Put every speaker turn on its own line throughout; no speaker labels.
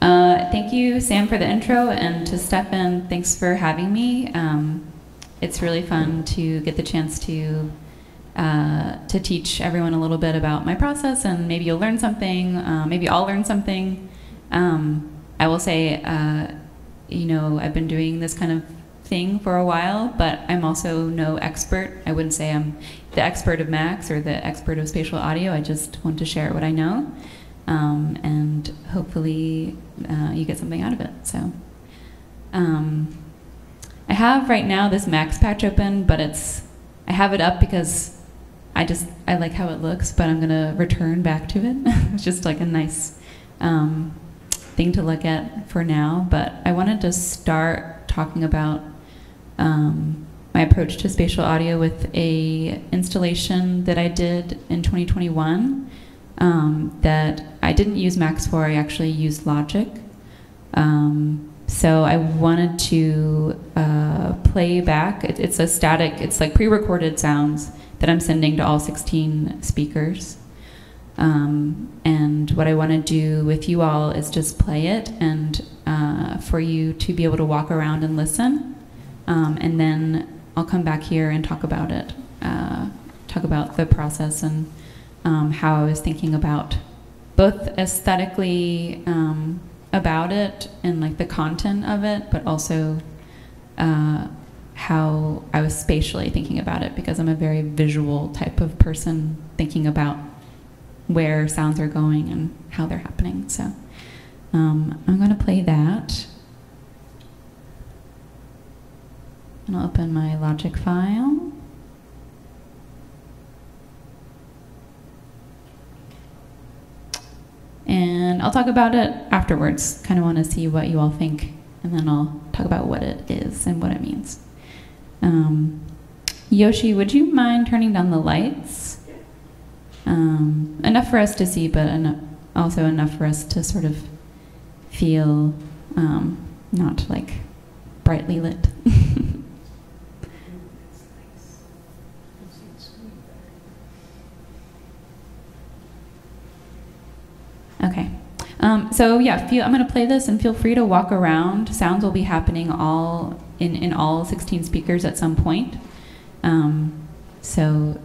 Thank you, Sam, for the intro, and to Stefan, thanks for having me. It's really fun to get the chance to teach everyone a little bit about my process, and maybe you'll learn something, maybe I'll learn something. I will say, you know, I've been doing this kind of thing for a while, but I'm also no expert. I wouldn't say I'm the expert of Max or the expert of spatial audio. I just want to share what I know, and hopefully you get something out of it. So I have right now this Max patch open, but I have it up because I like how it looks, but I'm gonna return back to it. It's just like a nice thing to look at for now, but I wanted to start talking about my approach to spatial audio with a installation that I did in 2021 that I didn't use Max for. I actually used Logic. So I wanted to play back. It's a static, it's like pre-recorded sounds that I'm sending to all 16 speakers. And what I want to do with you all is just play it, and for you to be able to walk around and listen. And then I'll come back here and talk about it, talk about the process and how I was thinking about both aesthetically about it and like the content of it, but also how I was spatially thinking about it, because I'm a very visual type of person, thinking about where sounds are going and how they're happening. So I'm going to play that. And I'll open my Logic file. And I'll talk about it afterwards. Kind of want to see what you all think, and then I'll talk about what it is and what it means. Yoshi, would you mind turning down the lights? Enough for us to see, but also enough for us to sort of feel not like brightly lit. Okay. So yeah, I'm going to play this, and feel free to walk around. Sounds will be happening in all 16 speakers at some point. So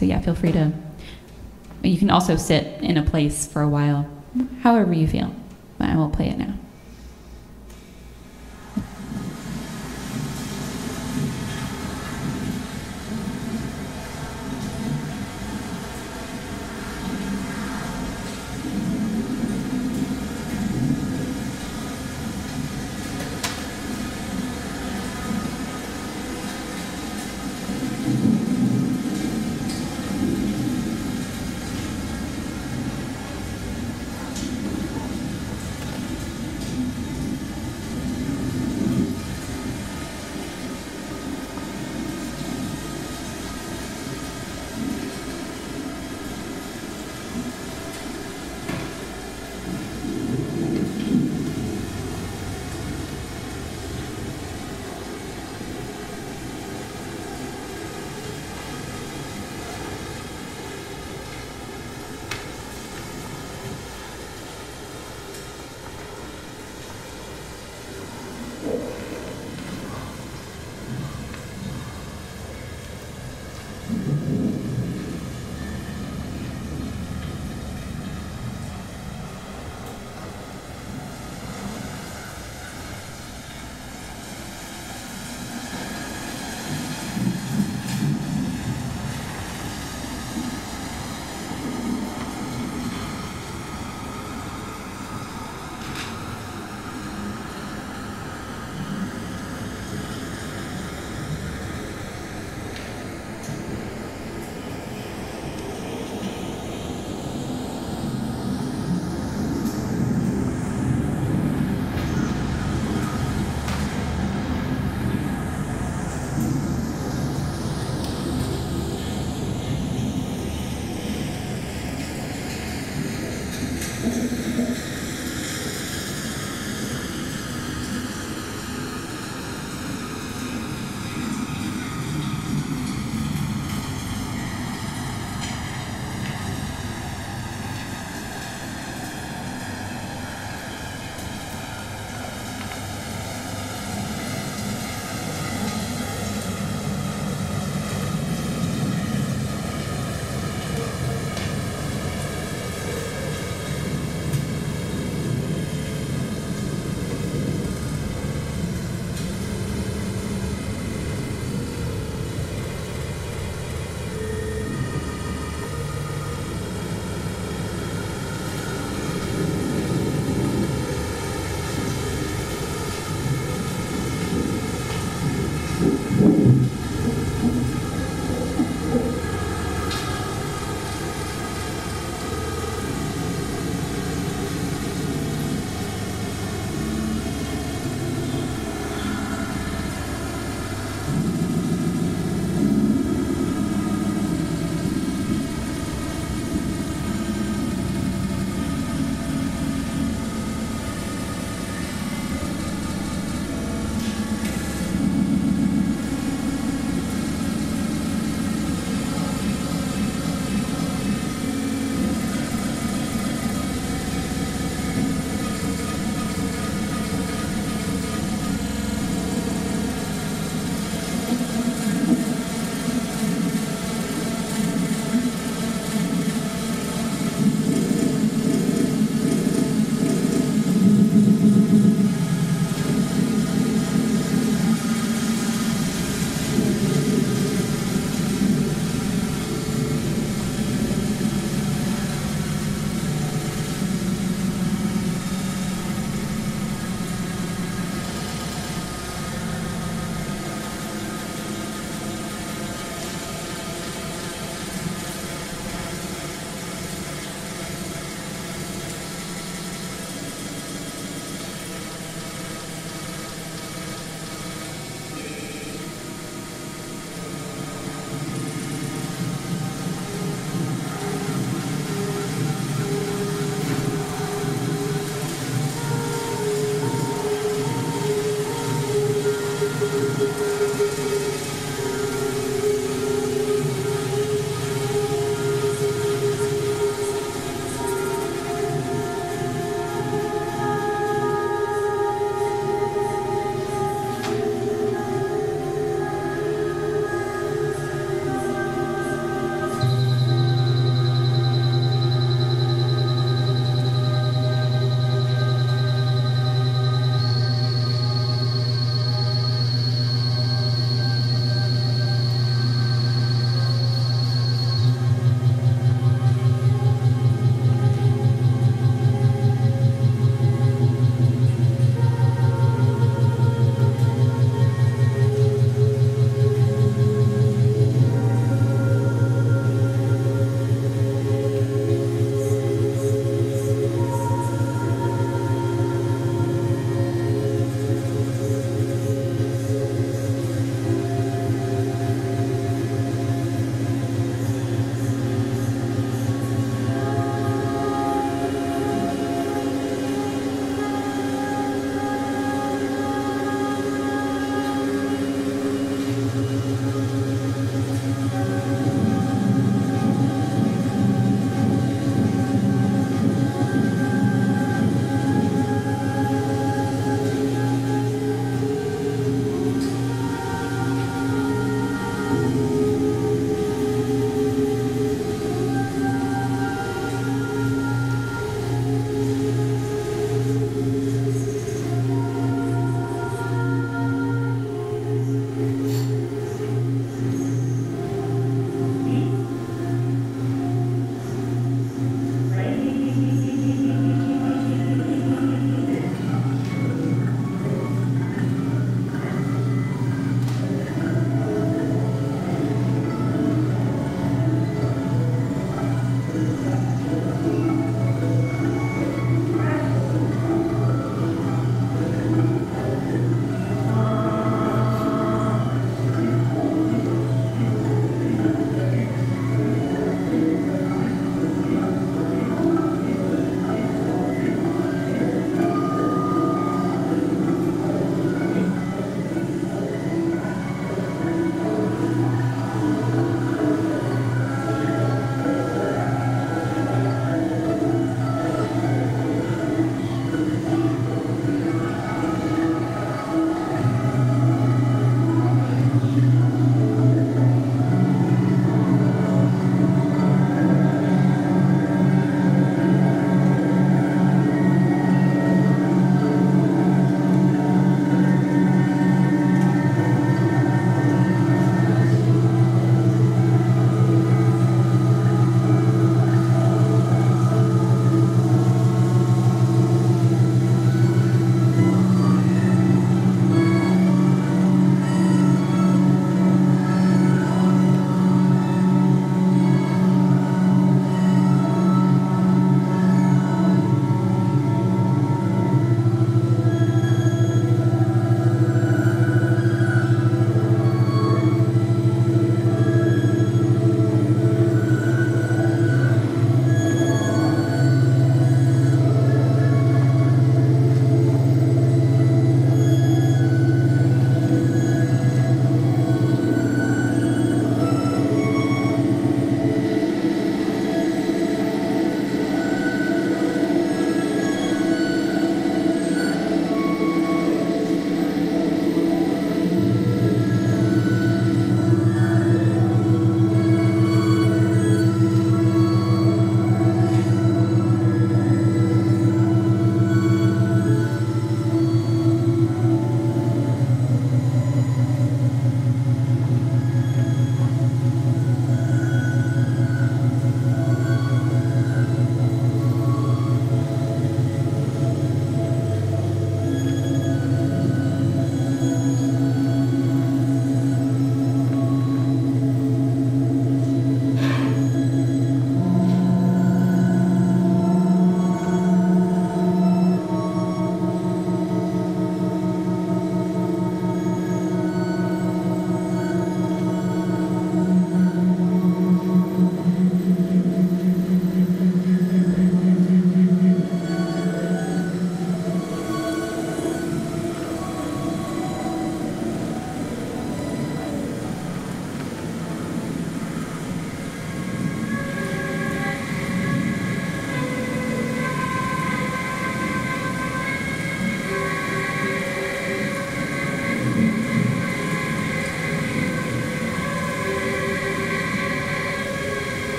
yeah, feel free to. You can also sit in a place for a while, however you feel. But I will play it now.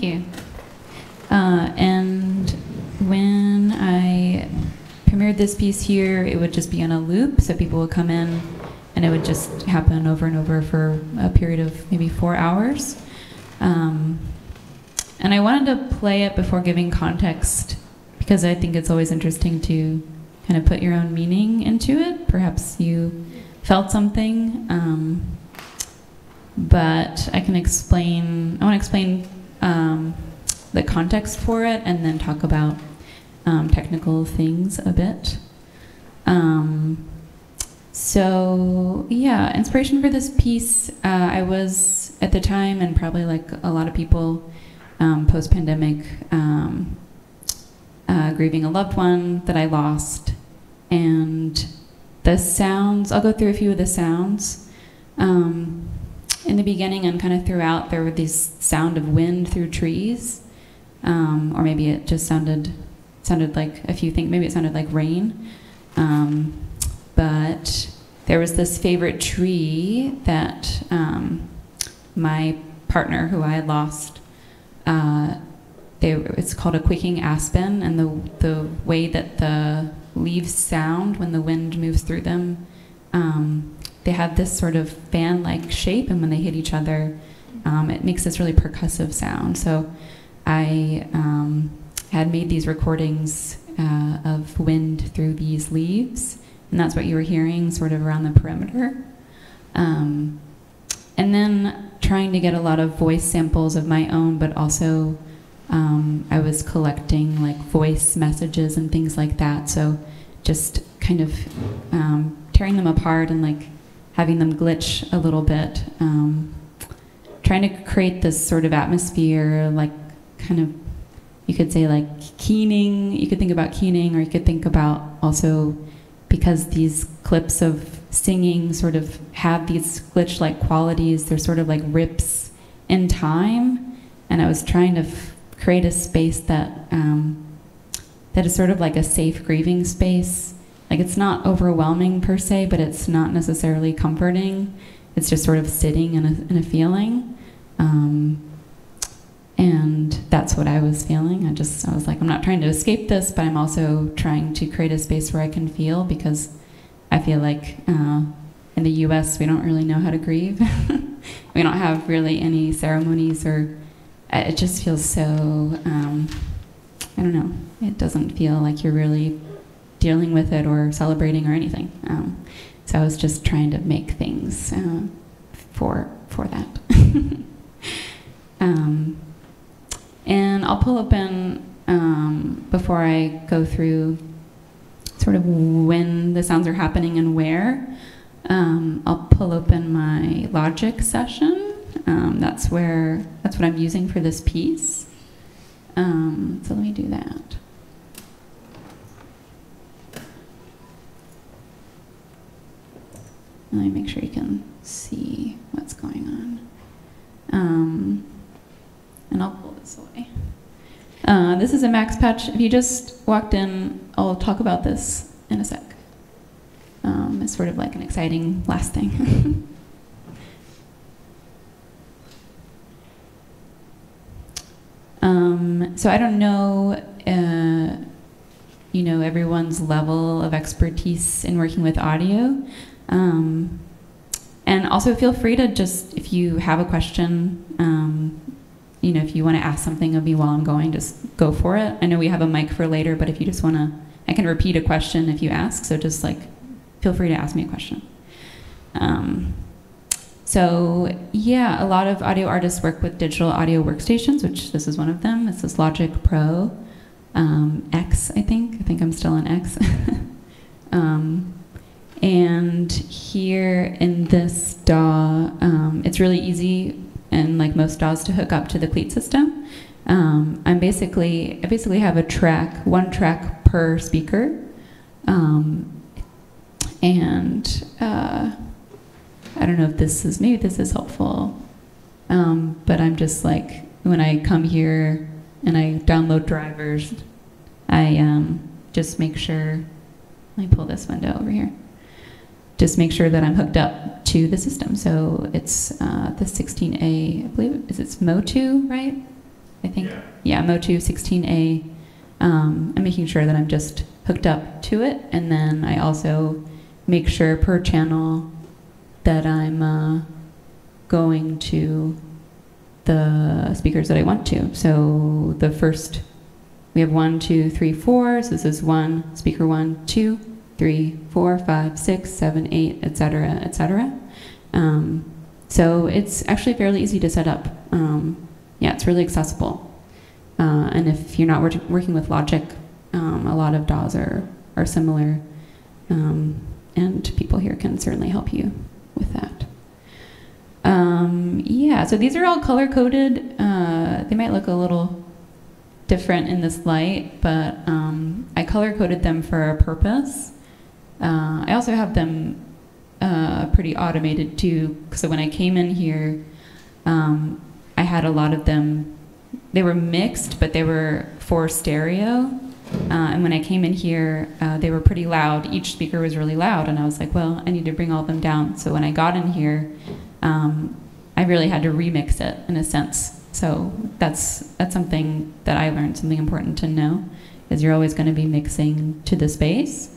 Thank you. And when I premiered this piece here, it would just be on a loop, so people would come in and it would just happen over and over for a period of maybe 4 hours. And I wanted to play it before giving context because I think it's always interesting to kind of put your own meaning into it. Perhaps you felt something, but I want to explain the context for it and then talk about technical things a bit. So yeah, inspiration for this piece, I was at the time, and probably like a lot of people post-pandemic, grieving a loved one that I lost. And the sounds, I'll go through a few of the sounds. In the beginning and kind of throughout, there were these sound of wind through trees, or maybe it just sounded like a few things, maybe it sounded like rain. But there was this favorite tree that my partner, who I had lost, it's called a quaking aspen, and the way that the leaves sound when the wind moves through them, they have this sort of fan-like shape, and when they hit each other, it makes this really percussive sound. So I had made these recordings of wind through these leaves, and that's what you were hearing sort of around the perimeter. And then trying to get a lot of voice samples of my own, but also I was collecting like voice messages and things like that. So just kind of tearing them apart and like having them glitch a little bit. Trying to create this sort of atmosphere, like kind of, you could say like keening, you could think about keening, or you could think about also, because these clips of singing sort of have these glitch-like qualities, they're sort of like rips in time, and I was trying to create a space that that is sort of like a safe grieving space. Like it's not overwhelming per se, but it's not necessarily comforting. It's just sort of sitting in a feeling. And that's what I was feeling. I was like, I'm not trying to escape this, but I'm also trying to create a space where I can feel, because I feel like in the US, we don't really know how to grieve. We don't have really any ceremonies, or it just feels so, I don't know, it doesn't feel like you're really dealing with it or celebrating or anything. So I was just trying to make things for that. And I'll pull open, before I go through sort of when the sounds are happening and where, I'll pull open my Logic session. That's what I'm using for this piece. So let me do that. Let me make sure you can see what's going on. And I'll pull this away. This is a max patch. If you just walked in, I'll talk about this in a sec. It's sort of like an exciting last thing. So I don't know, everyone's level of expertise in working with audio. And also feel free to just, if you have a question, if you want to ask something of me while I'm going, just go for it. I know we have a mic for later, but if you just want to, I can repeat a question if you ask, so just like, feel free to ask me a question. So yeah, a lot of audio artists work with digital audio workstations, which this is one of them. It's this Logic Pro X, I think I'm still on X. And here in this DAW, it's really easy, and like most DAWs, to hook up to the CLEAT system. I basically have one track per speaker, and I don't know if maybe this is helpful, but I'm just like, when I come here and I download drivers, I just make sure, let me pull this window over here. Just make sure that I'm hooked up to the system. So it's the 16A, I believe, it's Motu, right? I think. Yeah, Motu 16A. I'm making sure that I'm just hooked up to it, and then I also make sure per channel that I'm going to the speakers that I want to. So the first, we have 1, 2, 3, 4. So this is 1, speaker 1, 2, 3, 4, 5, 6, 7, 8, etc., etc. So it's actually fairly easy to set up. Yeah, it's really accessible. And if you're not working with Logic, a lot of DAWs are similar, and people here can certainly help you with that. Yeah, so these are all color-coded. They might look a little different in this light, but I color-coded them for a purpose. I also have them pretty automated too, so when I came in here, I had a lot of them. They were mixed, but they were for stereo. And when I came in here, they were pretty loud. Each speaker was really loud, and I was like, well, I need to bring all of them down. So when I got in here, I really had to remix it in a sense. So that's something that I learned, something important to know, is you're always going to be mixing to the space.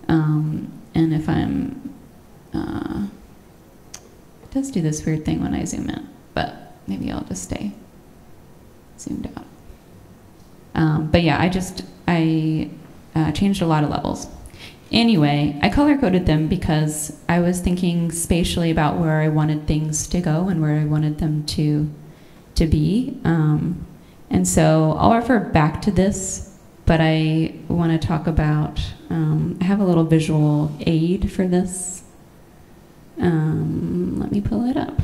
And if I'm, it does do this weird thing when I zoom in, but maybe I'll just stay zoomed out. But yeah, I changed a lot of levels. Anyway, I color-coded them because I was thinking spatially about where I wanted things to go and where I wanted them to be. And so I'll refer back to this, but I want to talk about, I have a little visual aid for this. Let me pull it up.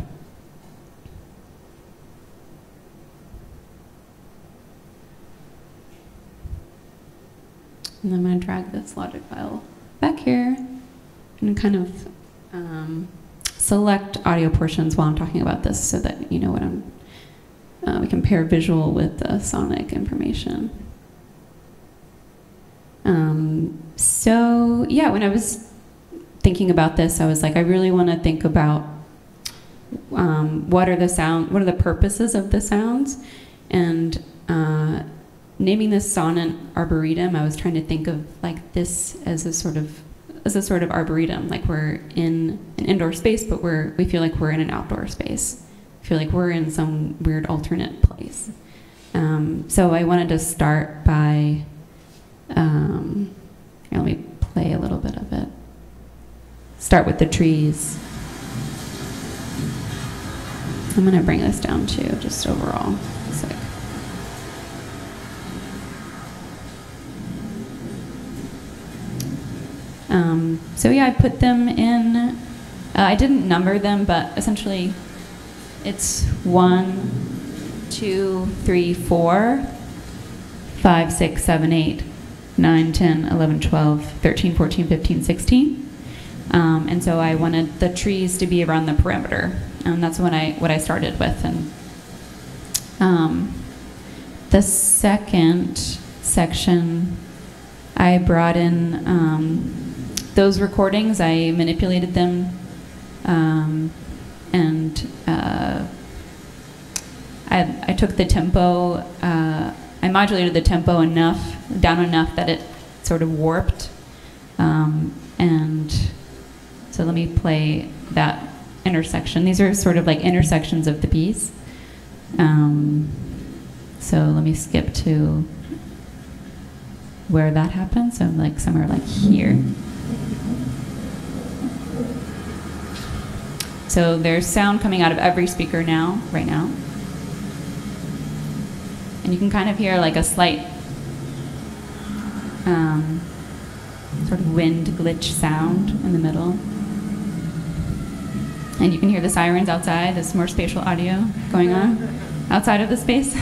And I'm going to drag this Logic file back here and kind of select audio portions while I'm talking about this so that you know what we can pair visual with the sonic information. So yeah, when I was thinking about this, I was like, I really want to think about what are the purposes of the sounds, and naming this sonant arboretum, I was trying to think of like this as a sort of arboretum, like we're in an indoor space, but we feel like we're in an outdoor space. I feel like we're in some weird alternate place. So I wanted to start by, here, let me play a little bit of it. Start with the trees. I'm gonna bring this down too, just overall. It's like, so yeah, I put them in, I didn't number them, but essentially it's 1, 2, 3, 4, 5, 6, 7, 8, 9, 10, 11, 12, 13, 14, 15, 16. And so I wanted the trees to be around the perimeter, and that's what I started with. And the second section, I brought in those recordings. I manipulated them, and I took the tempo. I modulated the tempo down enough that it sort of warped, and so let me play that intersection. These are sort of like intersections of the piece. So let me skip to where that happens. So I'm like somewhere like here. So there's sound coming out of every speaker right now. And you can kind of hear like a slight sort of wind glitch sound in the middle. And you can hear the sirens outside. There's more spatial audio going on outside of the space.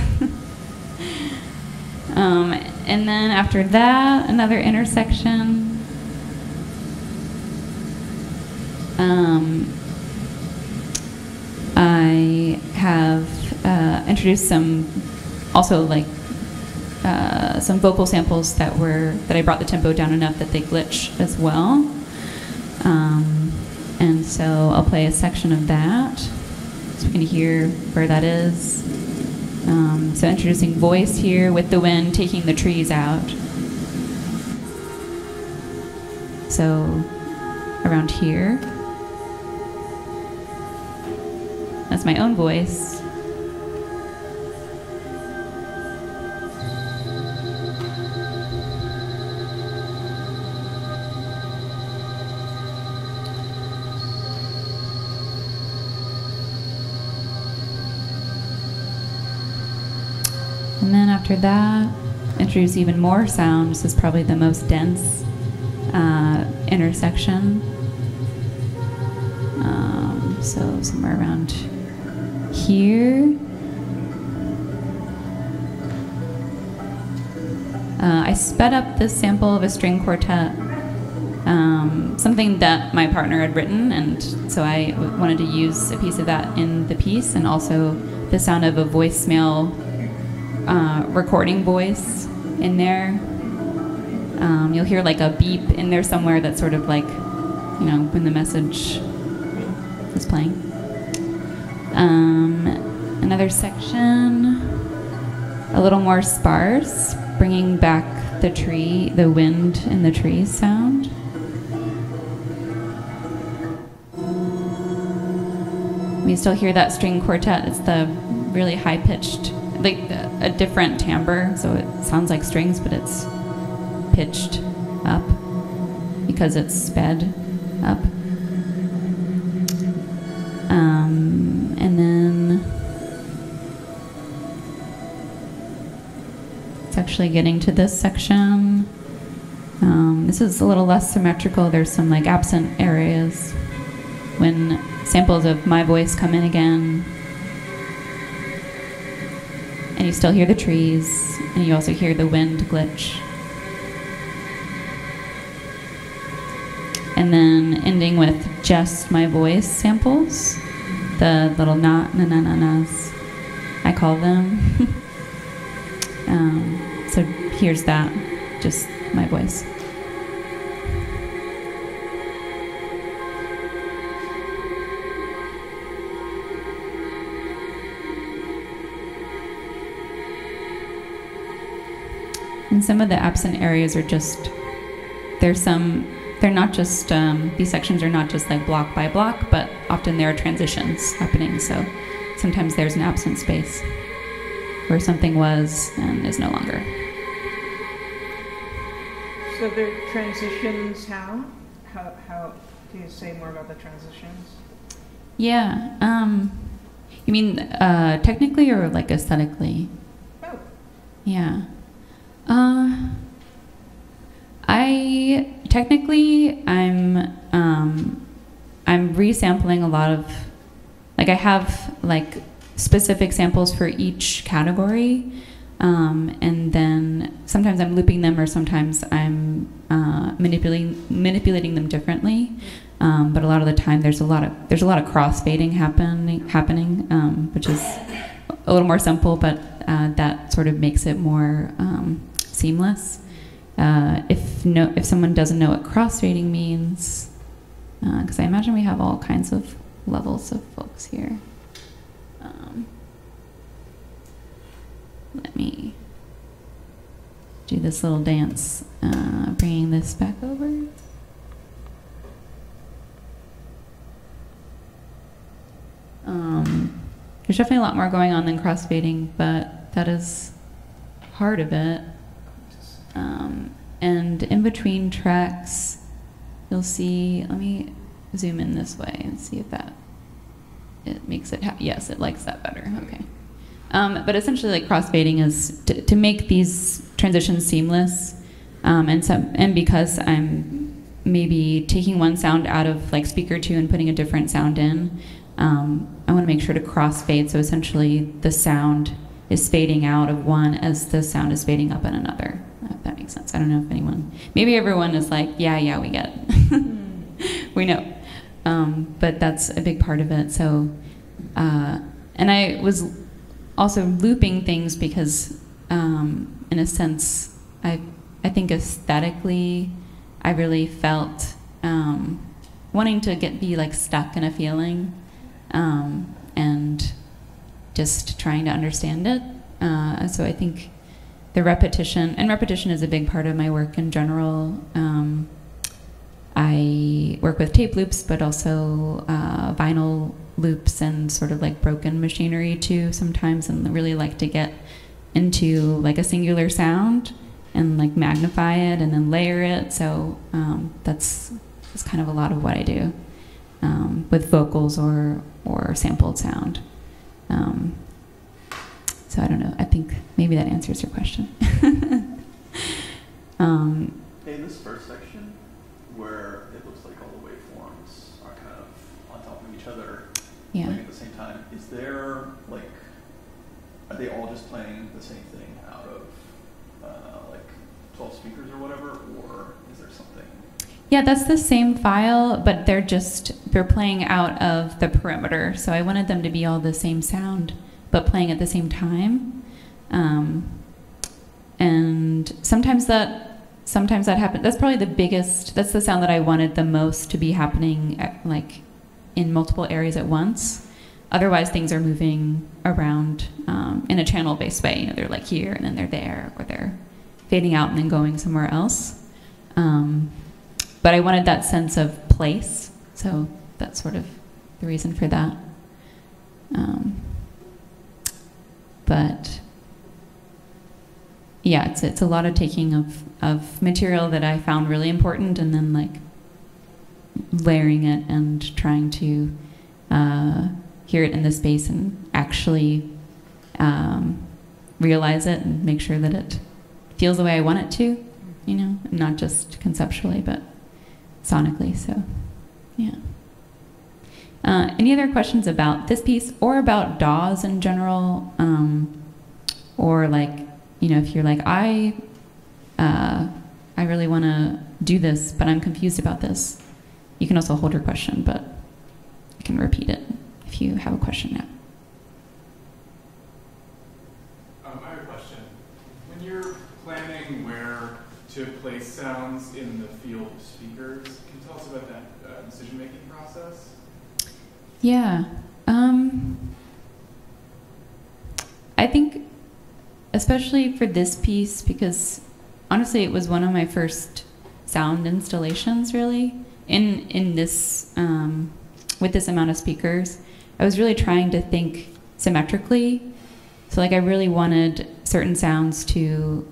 And then after that, another intersection. I have introduced some, also like some vocal samples that I brought the tempo down enough that they glitch as well. And so I'll play a section of that, so we can hear where that is. So introducing voice here with the wind taking the trees out. So around here. That's my own voice. And then after that, introduce even more sound. This is probably the most dense intersection. So somewhere around here. I sped up this sample of a string quartet, something that my partner had written, and so I wanted to use a piece of that in the piece, and also the sound of a voicemail recording voice in there. You'll hear like a beep in there somewhere that's sort of like, you know, when the message is playing. Another section, a little more sparse, bringing back the wind in the trees sound. We still hear that string quartet. It's the really high-pitched, like a different timbre, so it sounds like strings, but it's pitched up because it's sped up. And then it's actually getting to this section. This is a little less symmetrical. There's some like absent areas when samples of my voice come in again. And you still hear the trees, and you also hear the wind glitch. And then ending with just my voice samples, the little na-na-na-nas, I call them. So here's that, just my voice. And some of the absent areas are just, they're not just, these sections are not just like block by block, but often there are transitions happening. So sometimes there's an absent space where something was and is no longer.
So there are transitions, how? How can you say more about the transitions?
Yeah, you mean technically or like aesthetically?
Oh.
Yeah. I'm resampling a lot of, like I have like specific samples for each category, and then sometimes I'm looping them or sometimes I'm manipulating them differently. But a lot of the time there's a lot of crossfading happening, which is a little more simple, but that sort of makes it more seamless. If someone doesn't know what crossfading means, because I imagine we have all kinds of levels of folks here. Let me do this little dance, bringing this back over. There's definitely a lot more going on than crossfading, but that is part of it. And in between tracks, you'll see, let me zoom in this way and see if it makes it, yes, it likes that better, okay. But essentially like crossfading is to make these transitions seamless, and because I'm maybe taking one sound out of like speaker 2 and putting a different sound in, I want to make sure to crossfade, so essentially the sound is fading out of one as the sound is fading up in another, if that makes sense. I don't know if anyone, maybe everyone is like, yeah, we get it. We know. But that's a big part of it. So, and I was also looping things because, in a sense, I think aesthetically, I really felt wanting to be like stuck in a feeling, and just trying to understand it. So I think the repetition, and repetition is a big part of my work in general. I work with tape loops, but also vinyl loops and sort of like broken machinery too sometimes, and really like to get into like a singular sound and like magnify it and then layer it. So that's kind of a lot of what I do with vocals or sampled sound. So I don't know. I think maybe that answers your question.
In this first section, where it looks like all the waveforms are kind of on top of each other, playing at the same time, is there like, are they all just playing the same thing out of like 12 speakers or whatever, or is there something?
Yeah, that's the same file, but they're playing out of the perimeter. So I wanted them to be all the same sound, but playing at the same time. And sometimes that happens. That's probably that's the sound that I wanted the most to be happening like in multiple areas at once. Otherwise, things are moving around in a channel-based way. You know, they're like here, and then they're there, or they're fading out and then going somewhere else. But I wanted that sense of place, so that's sort of the reason for that. But yeah, it's a lot of taking of material that I found really important, and then like layering it and trying to hear it in the space and actually realize it and make sure that it feels the way I want it to, you know, not just conceptually, but sonically. So, yeah. Any other questions about this piece or about DAWs in general? Or like, you know, if you're like, I really want to do this, but I'm confused about this. You can also hold your question, but you can repeat it if you have a question now.
I have a question. When you're planning where to place sounds in the field of speakers, can you tell us about that decision-making process?
Yeah. I think, especially for this piece, because honestly it was one of my first sound installations really in this with this amount of speakers. I was really trying to think symmetrically, so like I really wanted certain sounds to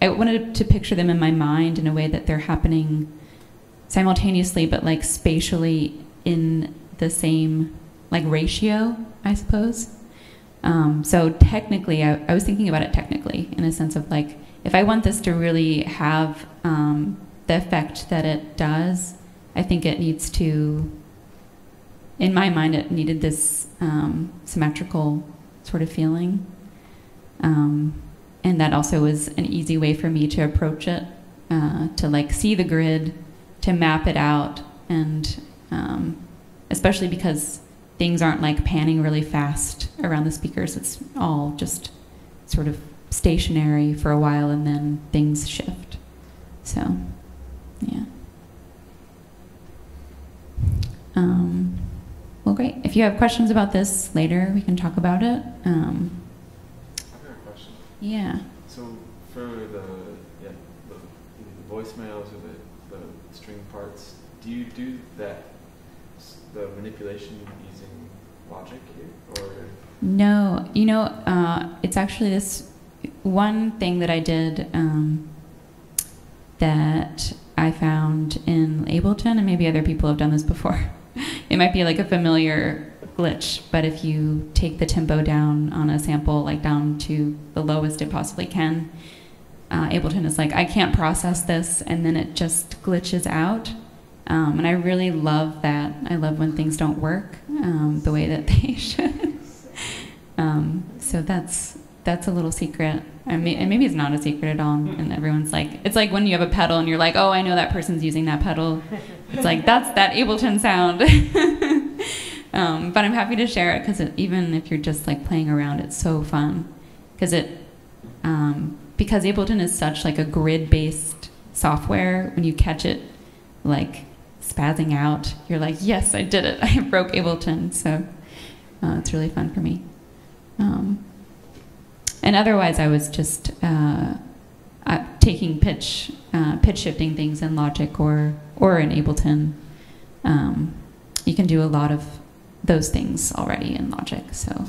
I wanted to picture them in my mind in a way that they're happening simultaneously but like spatially in the same like ratio, I suppose. So technically, I was thinking about it technically in a sense of like, if I want this to really have the effect that it does, I think it needs to, in my mind, it needed this symmetrical sort of feeling. And that also was an easy way for me to approach it, to like see the grid, to map it out, and especially because things aren't like panning really fast around the speakers. It's all just sort of stationary for a while and then things shift. So, yeah. Well, great. If you have questions about this later, we can talk about it.
I've got a question.
Yeah.
So for the voicemails or the string parts, do you do the manipulation using Logic here, or?
No, you know, it's actually this one thing that I did that I found in Ableton, and maybe other people have done this before. It might be like a familiar glitch, but if you take the tempo down on a sample, like down to the lowest it possibly can, Ableton is like, I can't process this, and then it just glitches out. And I really love that. I love when things don't work the way that they should. So that's a little secret. And maybe it's not a secret at all. And everyone's like, it's like when you have a pedal and you're like, oh, I know that person's using that pedal. It's like, that's that Ableton sound. But I'm happy to share it because even if you're just like playing around, it's so fun. Because Ableton is such like a grid-based software, when you catch it like spazzing out, you're like, yes, I did it. I broke Ableton. So it's really fun for me. And otherwise, I was just taking pitch shifting things in Logic or in Ableton. You can do a lot of those things already in Logic. So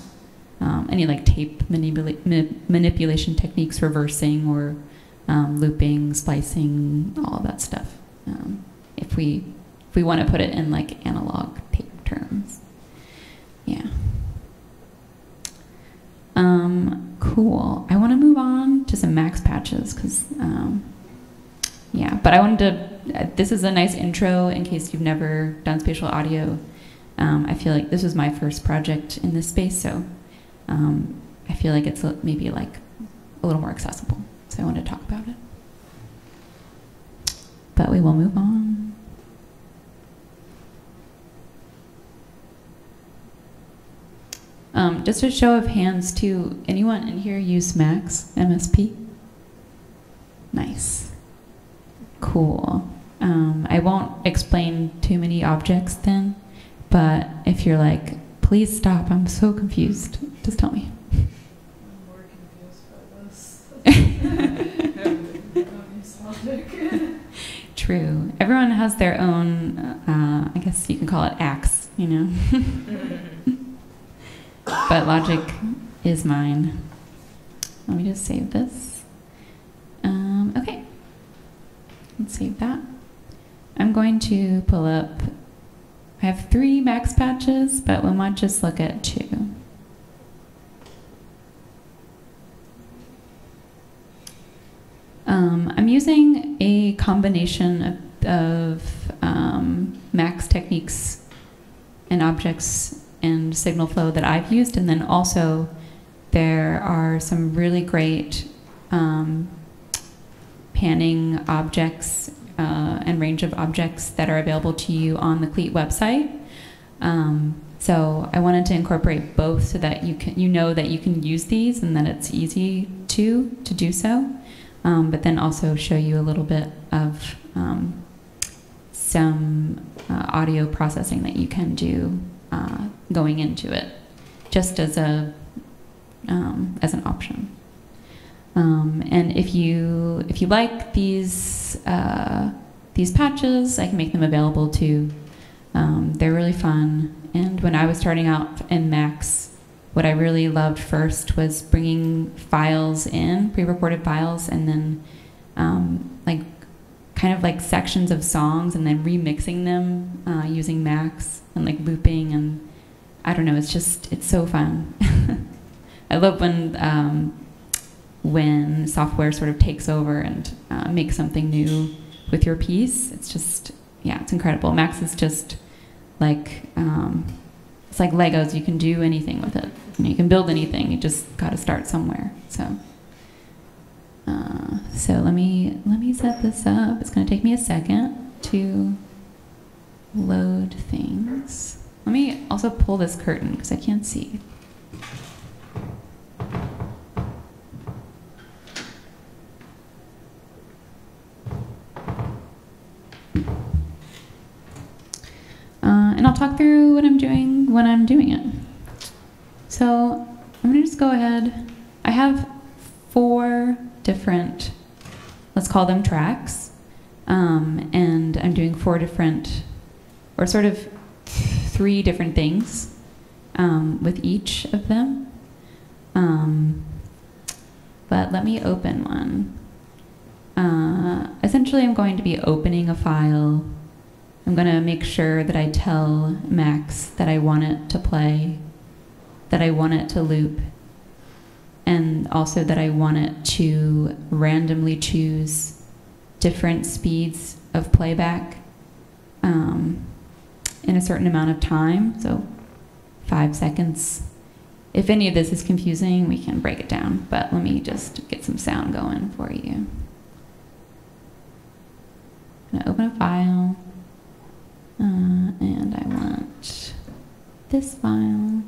any like tape manipulation techniques, reversing or looping, splicing, all of that stuff. If we want to put it in like analog tape terms. Yeah. Cool. I want to move on to some Max patches because, yeah, but I wanted to, this is a nice intro in case you've never done spatial audio. I feel like this was my first project in this space, so I feel like it's maybe like a little more accessible. So I want to talk about it. But we will move on. Just a show of hands too. Anyone in here use Max MSP? Nice. Cool. I won't explain too many objects then, but if you're like, please stop, I'm so confused, just tell me.
I'm more confused by this.
True. Everyone has their own, I guess you can call it acts, you know? But Logic is mine. Let me just save this. Okay. Let's save that. I'm going to pull up, I have 3 Max patches, but we might just look at 2. I'm using a combination of Max techniques and objects and signal flow that I've used, and then also there are some really great panning objects and range of objects that are available to you on the CLEAT website. So I wanted to incorporate both so that you know that you can use these and that it's easy to do so, but then also show you a little bit of some audio processing that you can do going into it, just as an option. And if you like these patches, I can make them available too. They're really fun. And when I was starting out in Max, what I really loved first was bringing files in, pre-recorded files, and then kind of like sections of songs, and then remixing them using Max and like looping, and I don't know, it's so fun. I love when software sort of takes over and makes something new with your piece. It's just, yeah, it's incredible. Max is just like, it's like Legos. You can do anything with it. You can build anything. You just got to start somewhere. So let me set this up. It's going to take me a second to load things. Let me also pull this curtain because I can't see. And I'll talk through what I'm doing when I'm doing it. So I'm going to just go ahead. I have 4 different, let's call them tracks, and I'm doing 4 different, or sort of 3 different things with each of them. But let me open one. Essentially, I'm going to be opening a file. I'm going to make sure that I tell Max that I want it to play, that I want it to loop, and also that I want it to randomly choose different speeds of playback in a certain amount of time, so 5 seconds. If any of this is confusing, we can break it down, but let me just get some sound going for you. I'm going to open a file. And I want this file. And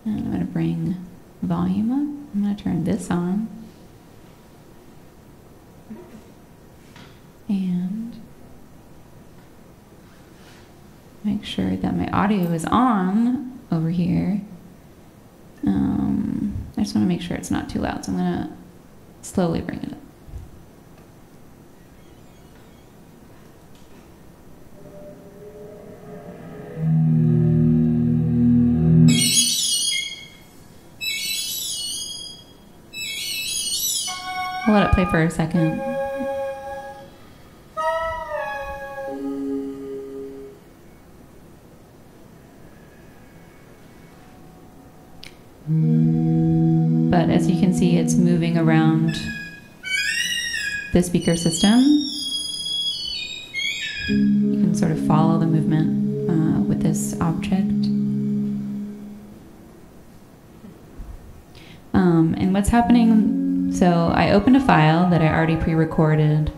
I'm going to bring volume up. I'm going to turn this on. And make sure that my audio is on over here. just want to make sure it's not too loud, so I'm going to slowly bring it up. I'll let it play for a second. But as you can see, it's moving around the speaker system. You can sort of follow the movement with this object. And what's happening, so I opened a file that I already pre-recorded,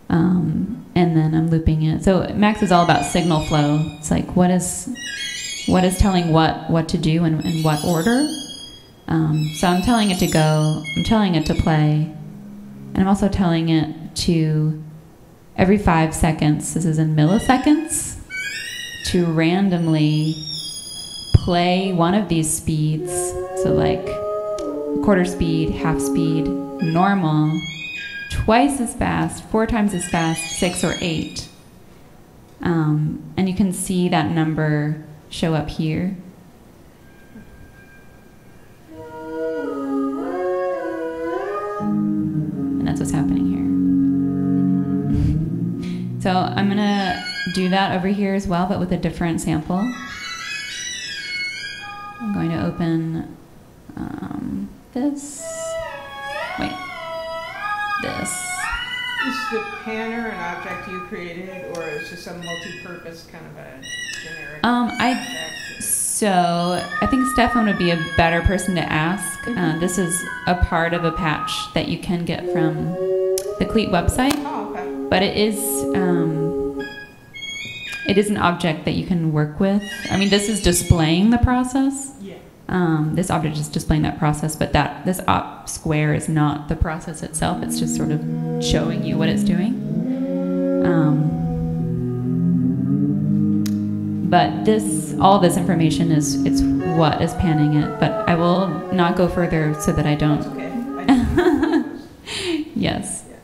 and then I'm looping it. So Max is all about signal flow. It's like what is telling what to do and in what order. So I'm telling it to go, I'm telling it to play, and I'm also telling it to, every 5 seconds, this is in milliseconds, to randomly play one of these speeds, so like quarter speed, half speed, normal, twice as fast, 4 times as fast, 6 or 8. And you can see that number show up here. And that's what's happening here. So I'm going to do that over here as well, but with a different sample. I'm going to open this. Wait. This.
Is the panner an object you created, or is this a multi-purpose kind of a generic object?
So I think Stefan would be a better person to ask. This is a part of a patch that you can get from the CLEAT website.
Oh, okay.
But it is an object that you can work with. I mean, this is displaying the process.
Yeah.
This object is displaying that process, but this op square is not the process itself. It's just sort of showing you what it's doing. But all this information it's what is panning it. But I will not go further so that I don't.
That's okay.
Yes.
Yeah.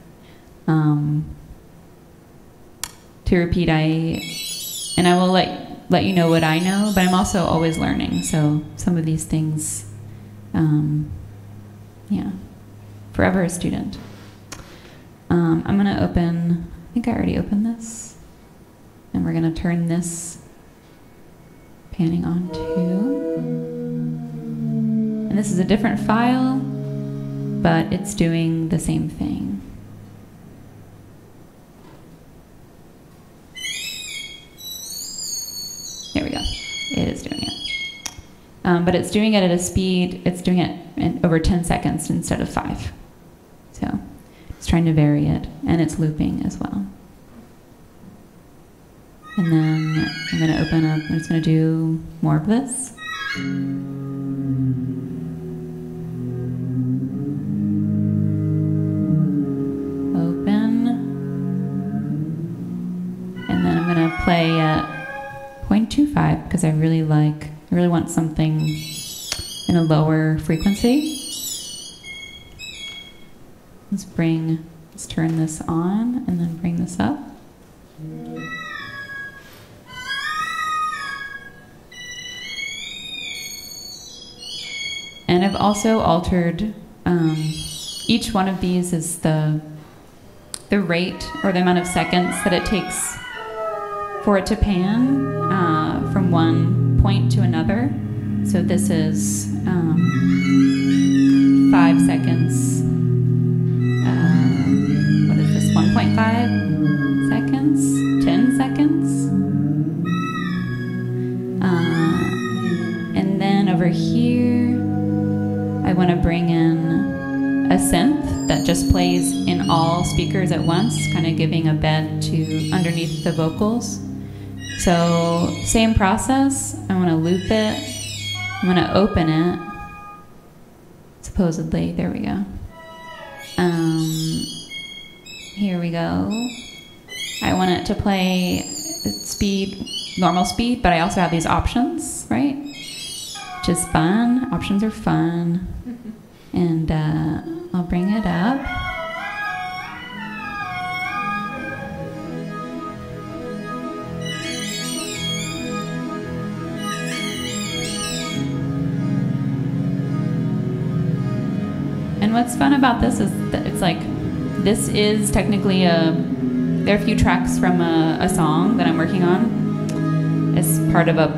To repeat, I will let you know what I know, but I'm also always learning. So some of these things, yeah, forever a student. I'm going to open, I think I already opened this, and we're going to turn this panning on too. And this is a different file, but it's doing the same thing. There we go. It is doing it. But it's doing it at a speed, it's doing it in over 10 seconds instead of 5. So it's trying to vary it, and it's looping as well. And then I'm going to open up, I'm just going to do more of this. Open. And then I'm going to play at 0.25 because I really want something in a lower frequency. Let's turn this on and then bring this up. And I've also altered, each one of these is the rate or the amount of seconds that it takes for it to pan from one point to another. So this is 5 seconds. What is this? 1.5 seconds? 10 seconds? And then over here, I want to bring in a synth that just plays in all speakers at once, kind of giving a bed to underneath the vocals. So same process. I want to loop it. I'm going to open it. Supposedly, there we go. Here we go. I want it to play speed, normal speed, but I also have these options, right? which is fun. Options are fun. And I'll bring it up. And what's fun about this is that it's like, this is technically there are a few tracks from a song that I'm working on as part of a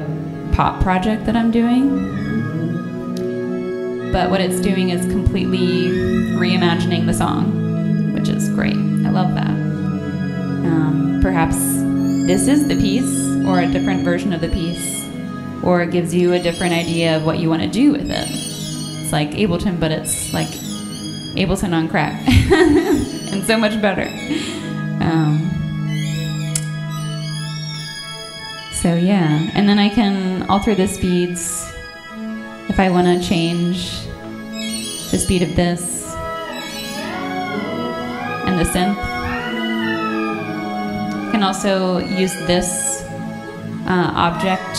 pop project that I'm doing. But what it's doing is completely reimagining the song, which is great. I love that. Perhaps this is the piece, or a different version of the piece, or it gives you a different idea of what you want to do with it. It's like Ableton, but it's like Ableton on crack, and so much better. So yeah, and then I can alter the speeds if I want to change the speed of this and the synth. I can also use this object,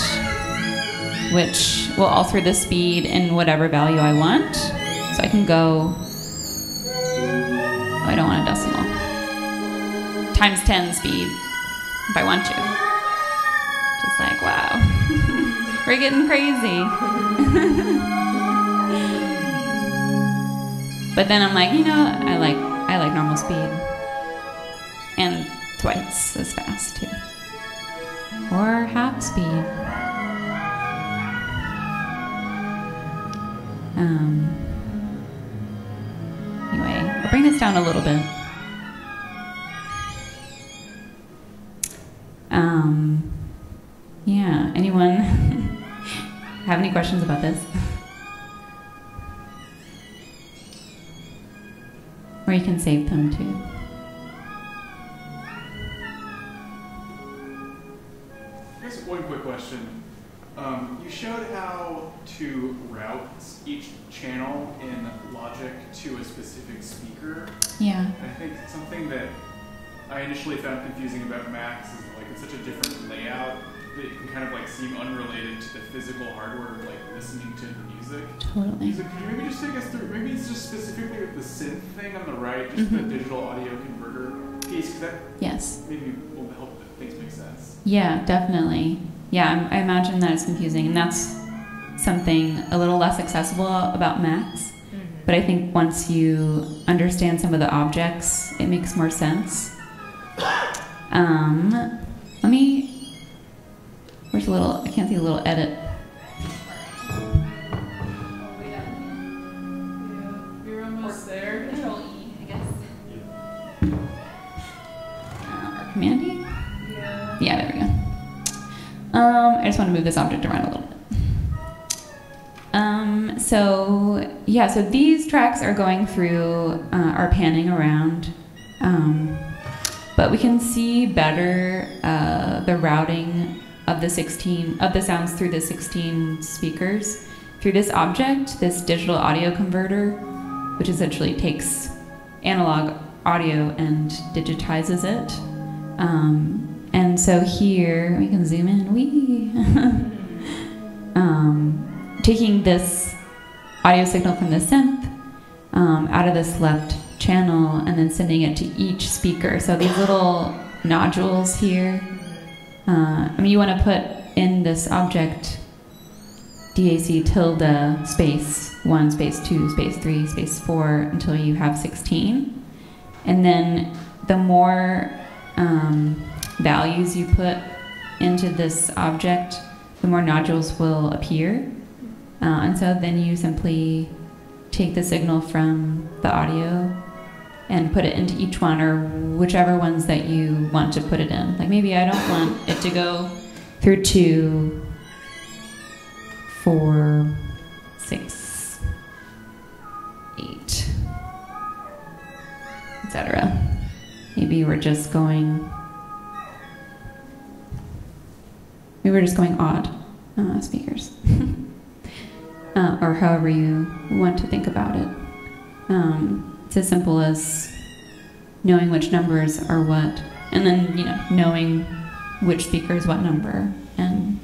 which will alter the speed in whatever value I want. So I can go, I don't want a decimal, times 10 speed if I want to. Just like, wow, we're getting crazy. But then I'm like, you know, I like normal speed, and twice as fast too, or half speed. Anyway, I'll bring this down a little bit. Yeah, anyone have any questions about this? Or you can save them too.
Here's one quick question. You showed how to route each channel in Logic to a specific speaker.
Yeah.
And I think something that I initially found confusing about Macs is like it's such a different layout that it can kind of like seem unrelated to the physical hardware of like listening to music.
Totally.
So could you maybe just take us through, maybe it's just specifically with the synth thing on the right, just the digital audio converter piece, because that maybe will help things make sense.
Yeah, definitely. Yeah, I imagine that it's confusing, and that's something a little less accessible about Macs. But I think once you understand some of the objects, it makes more sense. Let me, where's a little, I can't see a little edit.
You're almost there.
Control E, I guess. Or Command E?
Yeah.
Yeah, there we go. I just want to move this object around a little bit. So these tracks are going through, are panning around, but we can see better the routing of the sounds through the 16 speakers through this object, this digital audio converter, which essentially takes analog audio and digitizes it. And so here we can zoom in. Taking this audio signal from the synth out of this left channel and then sending it to each speaker. So these little nodules here, you want to put in this object DAC tilde space 1, space 2, space 3, space 4 until you have 16. And then the more values you put into this object, the more nodules will appear. And so then you simply take the signal from the audio and put it into each one, or whichever ones that you want to put it in. Like maybe I don't want it to go through 2, 4, 6, 8, etc. Maybe we're just going odd speakers. Or however you want to think about it. It's as simple as knowing which numbers are what, and then knowing which speaker is what number, and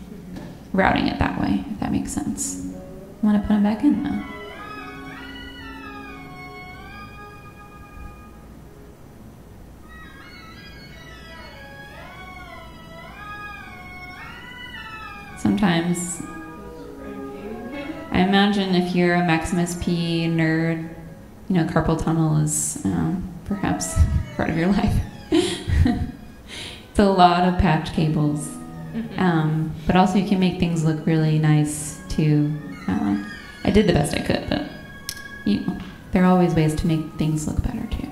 routing it that way, if that makes sense. I want to put them back in though. Sometimes I imagine if you're a Maximus P nerd, you know, carpal tunnel is perhaps part of your life. It's a lot of patch cables. But also you can make things look really nice too. I did the best I could, but you know, there are always ways to make things look better too.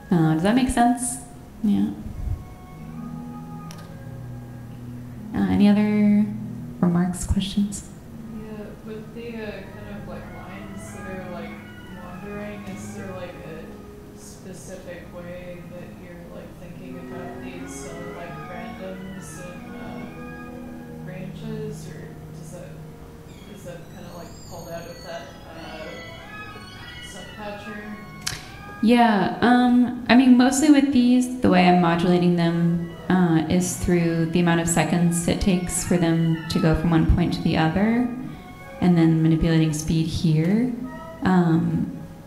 Does that make sense? Yeah. Any other remarks, questions?
Yeah, with the kind of like lines that are like wandering, is there like a specific way that you're like thinking about these like randoms and ranges, or is that kind of like pulled out of that subpatchern?
Yeah, I mean, mostly with these, the way I'm modulating them is through the amount of seconds it takes for them to go from one point to the other, and then manipulating speed here.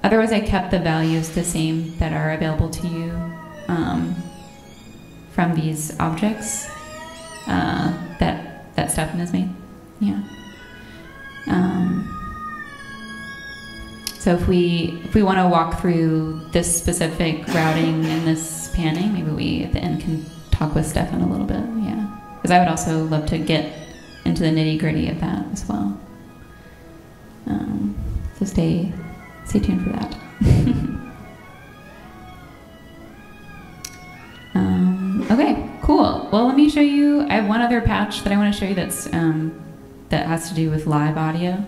Otherwise, I kept the values the same that are available to you from these objects that Stefan has made. Yeah. So if we want to walk through this specific routing and this panning, maybe we at the end can talk with Stefan a little bit, yeah. Because I would also love to get into the nitty-gritty of that as well. So stay tuned for that. Okay, cool. Well, let me show you. I have one other patch that I want to show you that's that has to do with live audio.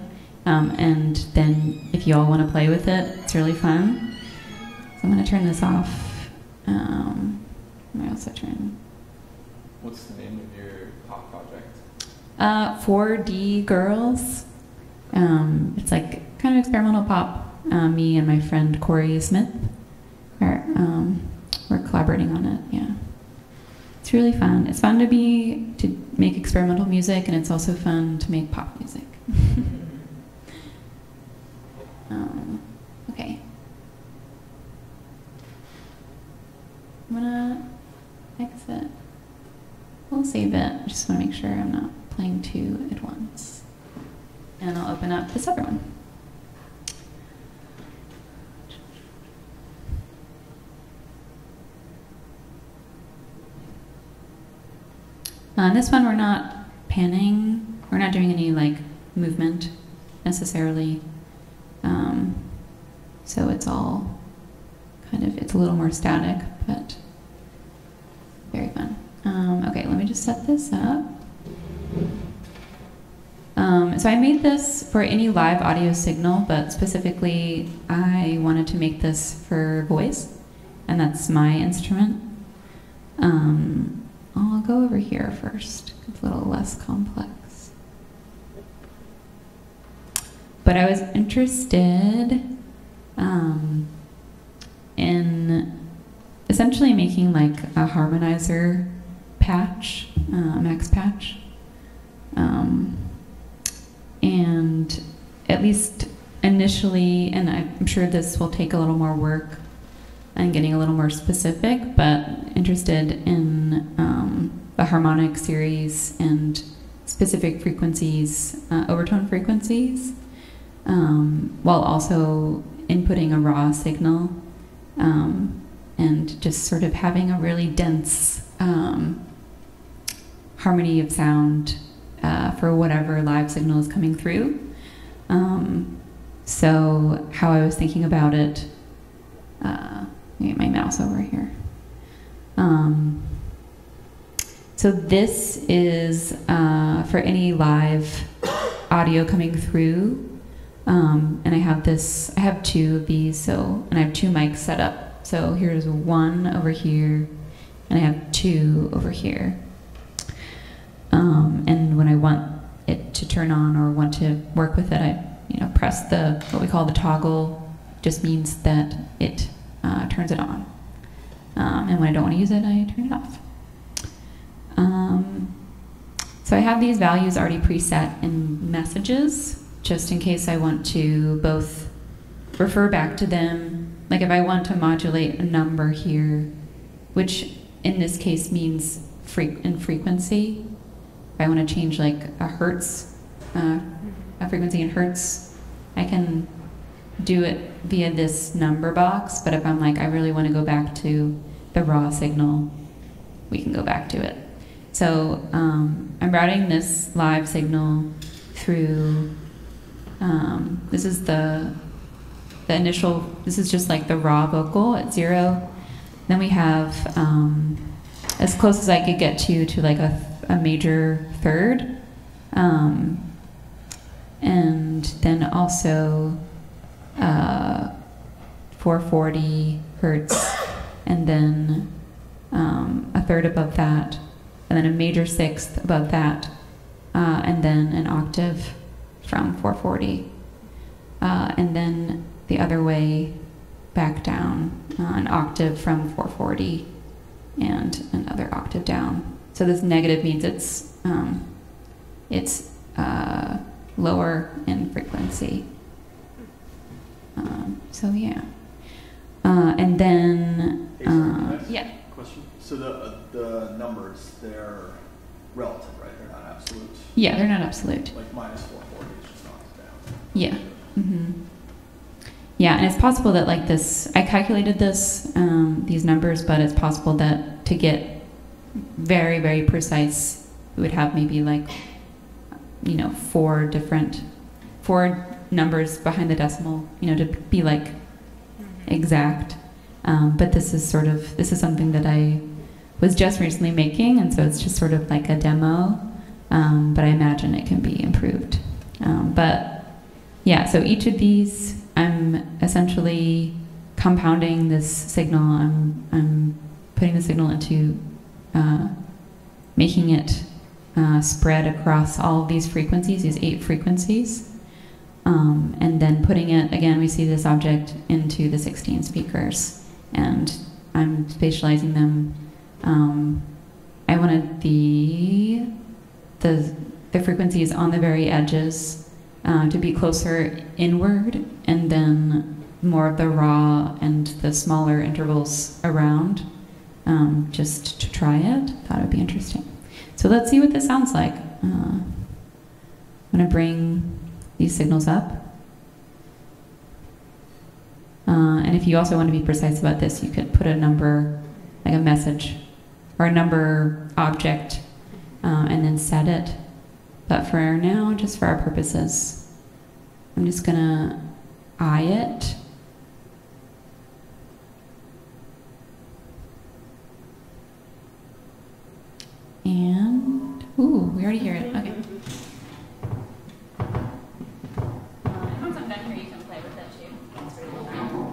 And then if you all want to play with it, it's really fun. So I'm going to turn this off. I also turn.
What's the name of your pop project?
4D Girls. It's like kind of experimental pop. Me and my friend Corey Smith are we're collaborating on it. Yeah, it's really fun. It's fun to make experimental music, and it's also fun to make pop music. Okay. I'm gonna exit. We'll save it. I just want to make sure I'm not playing two at once. And I'll open up this other one. This one we're not panning. We're not doing any like movement necessarily. So it's all kind of, it's a little more static, but very fun. Okay, let me just set this up. So I made this for any live audio signal, but specifically I wanted to make this for voice, and that's my instrument. I'll go over here first. It's a little less complex. But I was interested in essentially making like a harmonizer patch, a max patch. And at least initially, and I'm sure this will take a little more work and getting a little more specific, but interested in the harmonic series and specific frequencies, overtone frequencies, while also inputting a raw signal, and just sort of having a really dense harmony of sound for whatever live signal is coming through. So how I was thinking about it, get my mouse over here. So this is for any live audio coming through. And I have two of these, so, and I have two mics set up. So here's one over here, and I have two over here. And when I want it to turn on or want to work with it, I press what we call the toggle. Just means that it turns it on. And when I don't want to use it, I turn it off. So I have these values already preset in messages. just in case I want to both refer back to them. Like if I want to modulate a number here, which in this case means in frequency. If I want to change like a hertz, a frequency in hertz, I can do it via this number box. But if I'm like, I really want to go back to the raw signal, we can go back to it. So I'm routing this live signal through, this is the initial, this is just like the raw vocal at 0. Then we have, as close as I could get to like a major third. And then also 440 hertz, and then a third above that, and then a major sixth above that, and then an octave from 440. And then the other way back down, an octave from 440, and another octave down. So this negative means it's lower in frequency. So yeah. And then, yeah.
Question. So the numbers, they're relative, right? They're not absolute.
Yeah, they're not absolute.
Like minus 440 is just knocked down.
Yeah. Mm-hmm. Yeah, and it's possible that like this, I calculated this, these numbers, but it's possible that to get very, very precise, we would have maybe like, 4 numbers behind the decimal, to be like exact. But this is something that I was just recently making, and so it's just sort of like a demo, but I imagine it can be improved. But yeah, so each of these, I'm essentially compounding this signal. I'm putting the signal into making it spread across all of these frequencies, these 8 frequencies, and then putting it, again, we see this object into the 16 speakers, and I'm spatializing them. I wanted the frequencies on the very edges to be closer inward, and then more of the raw and the smaller intervals around, just to try it. Thought it would be interesting. So let's see what this sounds like. I'm going to bring these signals up. And if you also want to be precise about this, you could put a number, like a message, or a number object, and then set it. But for now, just for our purposes, I'm just going to eye it. And, ooh, we already hear it. Okay. Once I'm done here, you can play with it too. It's really fun.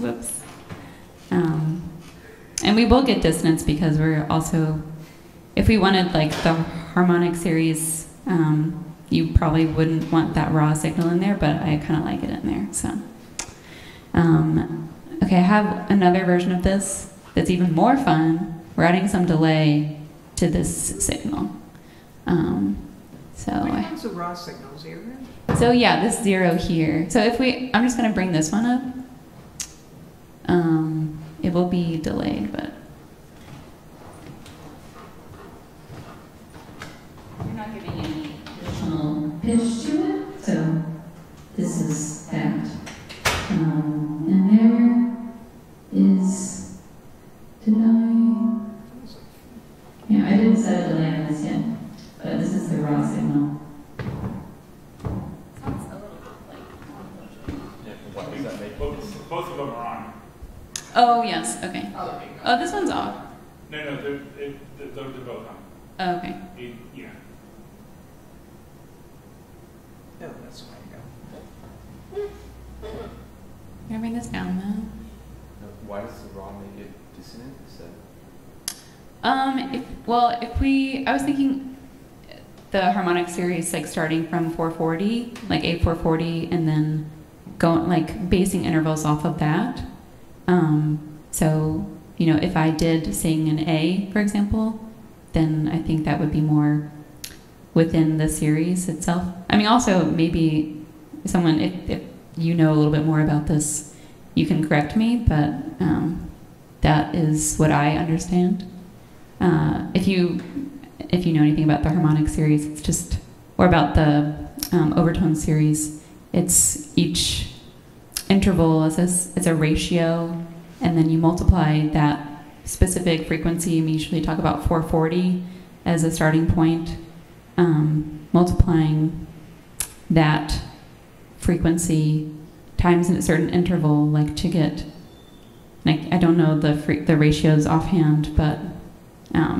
Whoops. And we will get dissonance because we're also, if we wanted like the harmonic series, you probably wouldn't want that raw signal in there, but I kind of like it in there. So, okay, I have another version of this that's even more fun. We're adding some delay to this signal.
Which one's the raw signal? 0?
So yeah, this 0 here. So if I'm just going to bring this one up. it will be delayed, but you're not giving any additional pitch to it, so this is that. And there is, did I? Yeah, I didn't set a delay on this yet, but this is the raw signal. Sounds a little bit like.
Yeah, what does that make?
Both of them are on.
Oh, yes, okay.
Oh, there you go.
Oh, this one's off.
No, they're both on.
Oh, okay.
Yeah.
Oh, that's where you go.
Can I bring this down though?
Why does the raw make it dissonant? Is that
I was thinking the harmonic series, like starting from 440, like A440, and then going, like basing intervals off of that. So, you know, if I did sing an A, for example, then I think that would be more within the series itself. I mean, also maybe someone, if you know a little bit more about this, you can correct me, but that is what I understand. If you know anything about the harmonic series, it's just, or about the overtone series, it's each interval is a ratio, and then you multiply that specific frequency. We usually talk about 440 as a starting point, multiplying that frequency times in a certain interval, like to get, like, I don't know the ratios offhand, but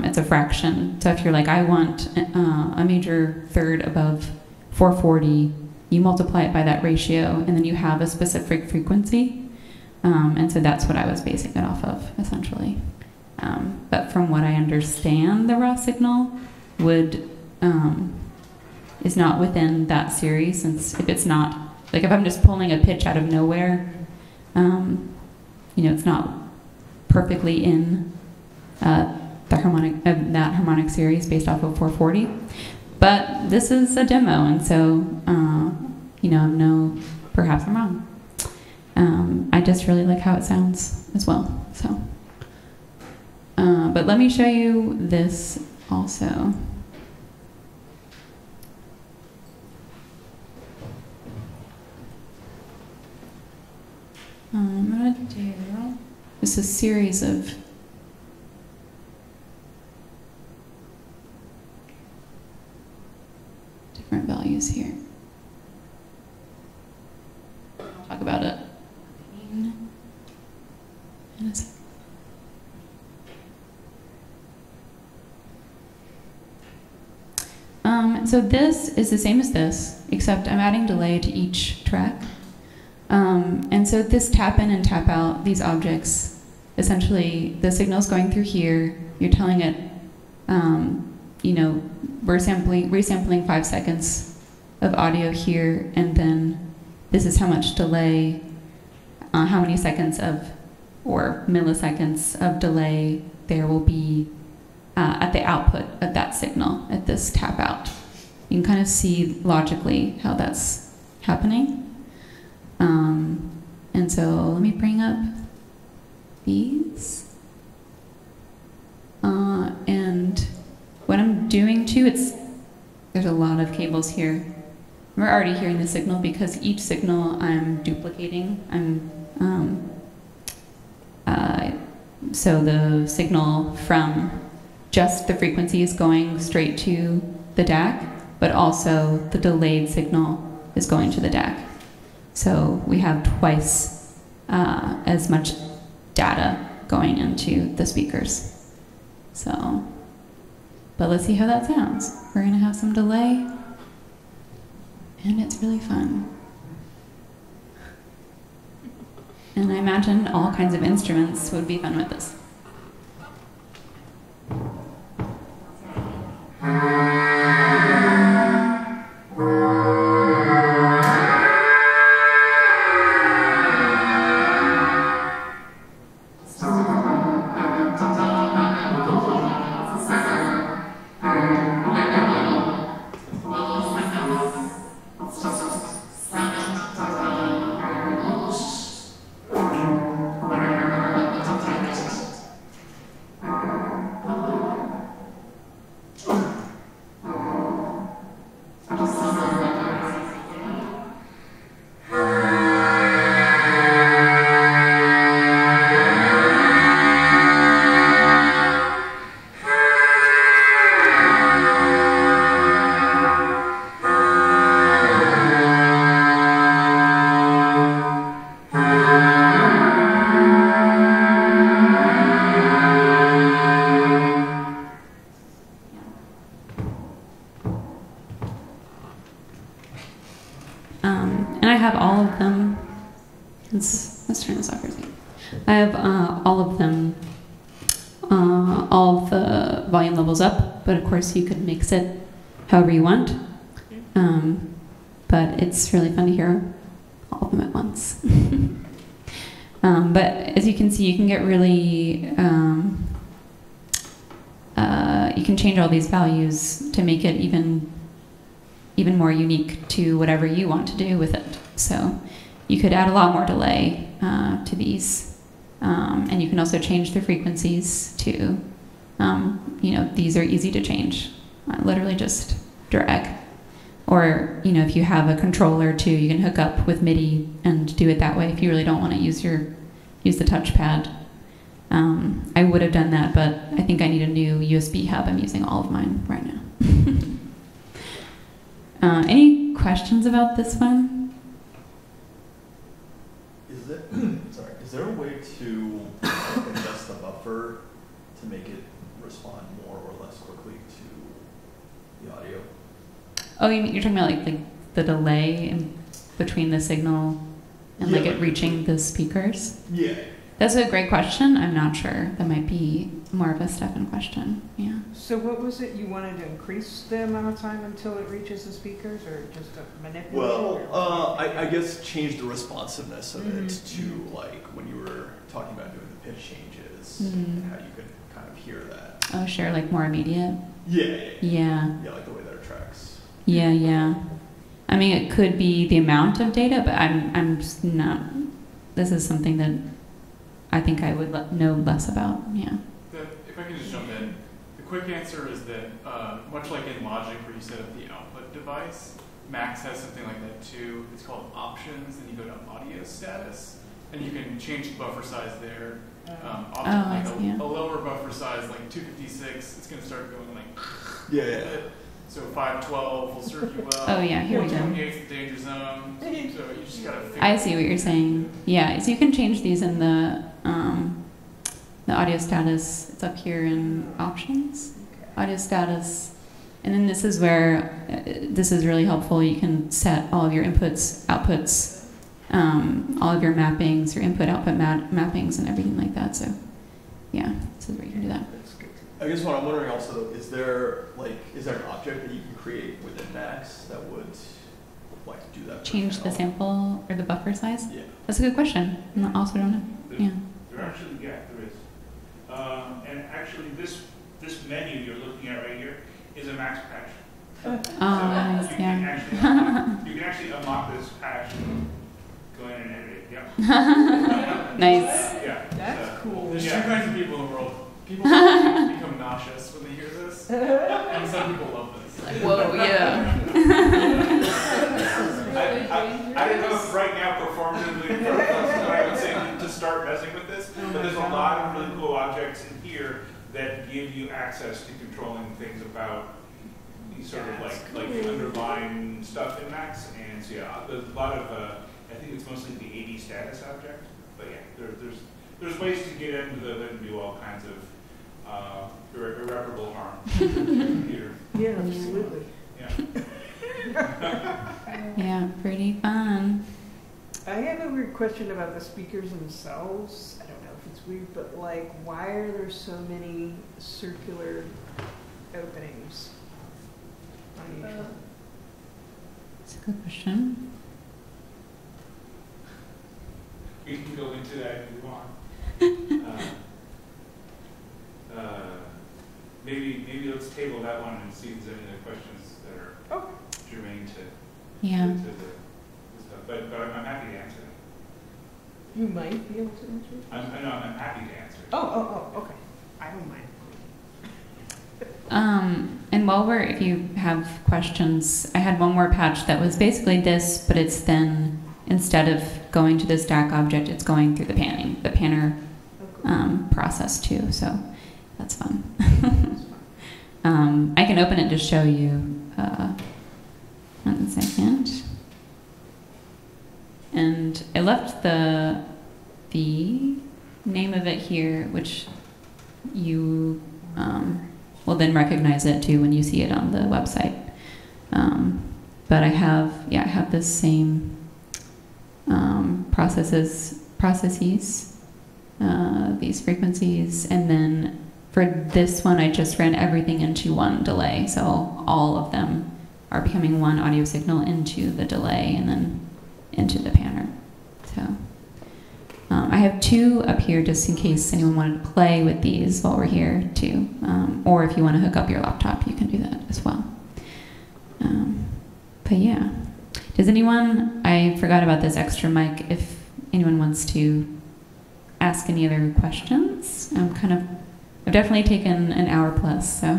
it's a fraction. So if you're like, I want a major third above 440, you multiply it by that ratio, and then you have a specific frequency. And so that's what I was basing it off of, essentially. But from what I understand, the raw signal is not within that series, since if it's not, like if I'm just pulling a pitch out of nowhere, you know, it's not perfectly in that harmonic series based off of 440. But this is a demo, and so, you know, perhaps I'm wrong. I just really like how it sounds as well. So, but let me show you this also. I'm gonna do just a series of different values here. I'll talk about it in a second. So this is the same as this, except I'm adding delay to each track. And so this tap in and tap out, these objects, essentially the signal's going through here, you're telling it, you know, we're resampling 5 seconds of audio here, and then this is how much delay, how many seconds of, or milliseconds of delay there will be at the output of that signal at this tap out. You can kind of see logically how that's happening. And so let me bring up these. And what I'm doing too, there's a lot of cables here. We're already hearing the signal because each signal I'm duplicating. So the signal from just the frequency is going straight to the DAC, but also the delayed signal is going to the DAC. So we have twice as much data going into the speakers. So, but let's see how that sounds. We're gonna have some delay, and it's really fun. And I imagine all kinds of instruments would be fun with this. I have all of them, all of the volume levels up, but of course you could mix it however you want. But it's really fun to hear all of them at once. But as you can see, you can get really, you can change all these values to make it even more unique to whatever you want to do with it. So you could add a lot more delay to these. And you can also change the frequencies to, these are easy to change. Literally just drag. Or, if you have a controller too, you can hook up with MIDI and do it that way if you really don't want to use the touchpad. I would have done that, but I think I need a new USB hub. I'm using all of mine right now. Any questions about this one?
Is there a way to adjust the buffer to make it respond more or less quickly to the audio?
Oh, you're talking about like the delay in between the signal and like it reaching the speakers?
Yeah.
That's a great question. I'm not sure. That might be more of a Stefan question. Yeah.
So what was it you wanted to increase the amount of time until it reaches the speakers, or just to manipulate?
Well, I guess change the responsiveness of it to like when you were talking about doing the pitch changes, how you could kind of hear that.
Oh, sure. Like more immediate.
Yeah.
Yeah.
Yeah, like the way that it tracks.
Yeah. I mean, it could be the amount of data, but I'm just not. This is something that I think I would know less about. Yeah.
If I can just jump in, the quick answer is that much like in Logic where you set up the output device, Max has something like that too. It's called options, and you go to audio status, and you can change the buffer size there. A lower buffer size, like 256, it's going to start going like.
Yeah.
So 512 will serve you well.
Oh yeah, here we go.
428 is the danger zone. So you just gotta figure.
I see what you're saying. Yeah, so you can change these in the audio status. It's up here in options, audio status, and then this is where this is really helpful. You can set all of your inputs, outputs, all of your mappings, your input-output mappings, and everything like that. So yeah, this is where you can do that.
I guess what I'm wondering also, is there an object that you can create within Max that would do that?
Change the sample or the buffer size?
Yeah.
That's a good question. I also don't know. Yeah.
There is. And actually this menu you're looking at right here is a Max patch.
Nice,
you
yeah.
You can actually unlock this patch, go in and edit it. Yep.
Nice.
Yeah.
That's cool.
There's two kinds of people in the world. People become nauseous when they hear this, and some people love this.
Whoa, yeah.
I don't know if right now performatively I would say to start messing with this, but there's a lot of really cool objects in here that give you access to controlling things about sort of like the underlying stuff in Max. And so yeah, there's a lot of I think it's mostly the AD status object, but yeah, there's ways to get into the hood and do all kinds of irreparable harm to the computer.
Yeah, absolutely.
Yeah.
Yeah, pretty fun.
I have a weird question about the speakers themselves. I don't know if it's weird, but why are there so many circular openings on each one?
That's a good question.
We can go into that if we want. Maybe let's table that one and see if there's any other questions that are germane to the stuff. But I'm happy to answer them.
You might be able to answer it?
I'm happy to answer it.
Oh, okay. I don't mind.
And if you have questions, I had one more patch that was basically this, but it's then, instead of going to the stack object, it's going through the panner process too, so that's fun. I can open it to show you. 1 second. And I left the name of it here, which you will then recognize it too when you see it on the website. But I have this same processes these frequencies, and then for this one I just ran everything into one delay, so all of them are becoming one audio signal into the delay and then into the panner. So I have two up here just in case anyone wanted to play with these while we're here too, or if you want to hook up your laptop you can do that as well. But yeah, does anyone, I forgot about this extra mic, if anyone wants to ask any other questions. I've definitely taken an hour plus, so.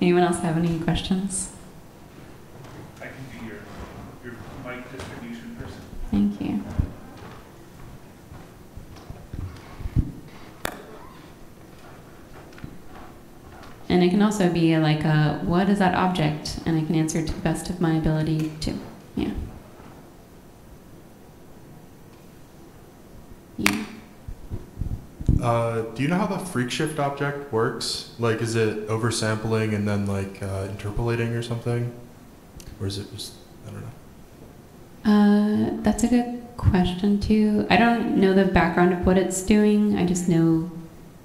Anyone else have any questions?
I can be your mic distribution person.
Thank you. And it can also be like, what is that object? And I can answer to the best of my ability too. Yeah. Yeah.
Do you know how the freak shift object works? Like, is it oversampling and then like interpolating or something? Or is it just, I don't know.
That's a good question too. I don't know the background of what it's doing. I just know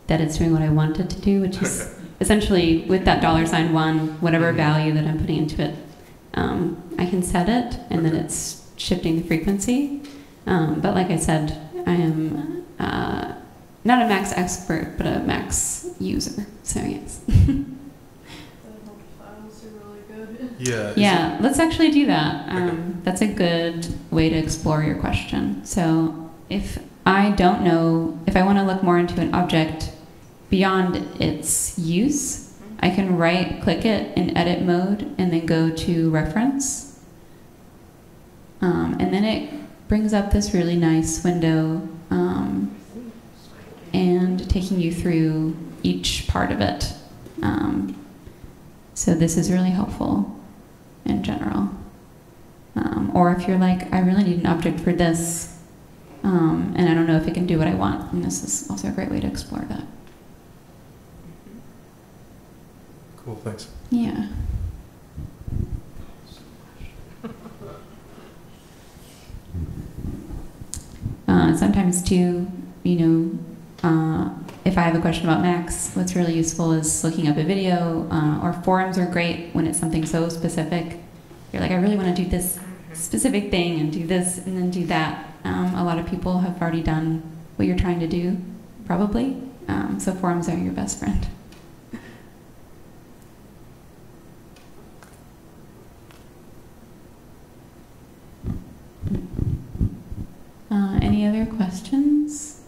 that it's doing what I want it to do, which is essentially with that $1, whatever value that I'm putting into it, I can set it and then it's shifting the frequency. But like I said, I am not a Max expert, but a Max user. So yes.
The files are really good.
Yeah.
Yeah, let's actually do that. That's a good way to explore your question. So if I don't know, if I want to look more into an object beyond its use, I can right-click it in edit mode and then go to reference. And then it brings up this really nice window and taking you through each part of it. So this is really helpful in general. Or if you're like, I really need an object for this, and I don't know if it can do what I want, and this is also a great way to explore that.
Cool, thanks.
Yeah. Sometimes too, if I have a question about Max, what's really useful is looking up a video, or forums are great when it's something so specific. You're like, I really want to do this specific thing and do this and then do that. A lot of people have already done what you're trying to do, probably. So forums are your best friend. Any other questions?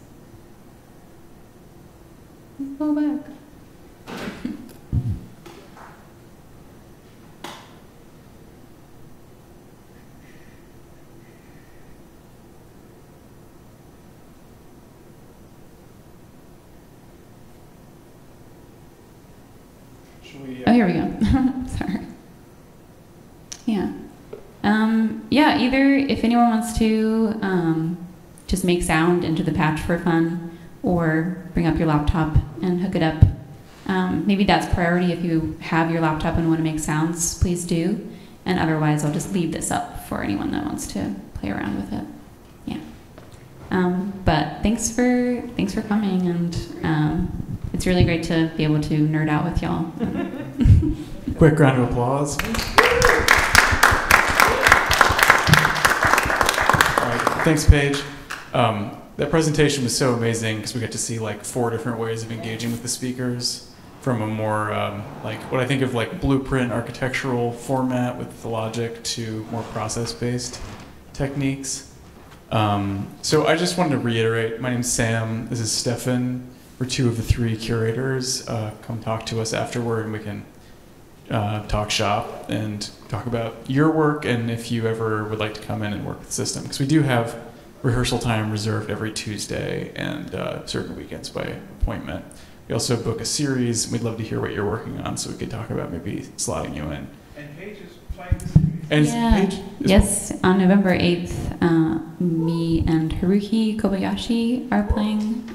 Let's go back.
Should we,
Oh, here we go. Sorry. Yeah. Yeah, either if anyone wants to just make sound into the patch for fun, or bring up your laptop and hook it up. Maybe that's priority. If you have your laptop and want to make sounds, please do. And otherwise, I'll just leave this up for anyone that wants to play around with it. Yeah. But thanks for coming, and it's really great to be able to nerd out with y'all.
quick round of applause. All right, thanks, Paige. That presentation was so amazing because we got to see like 4 different ways of engaging with the speakers, from a more like what I think of like blueprint architectural format with the logic to more process-based techniques. So I just wanted to reiterate, my name's Sam, this is Stefan. We're 2 of the 3 curators. Come talk to us afterward and we can talk shop and talk about your work, and if you ever would like to come in and work with the system. Because we do have rehearsal time reserved every Tuesday and certain weekends by appointment. We also book a series. We'd love to hear what you're working on so we could talk about maybe slotting you in.
And Paige is playing this series.
And
yeah.
Paige
Yes, on November 8th, me and Haruki Kobayashi are playing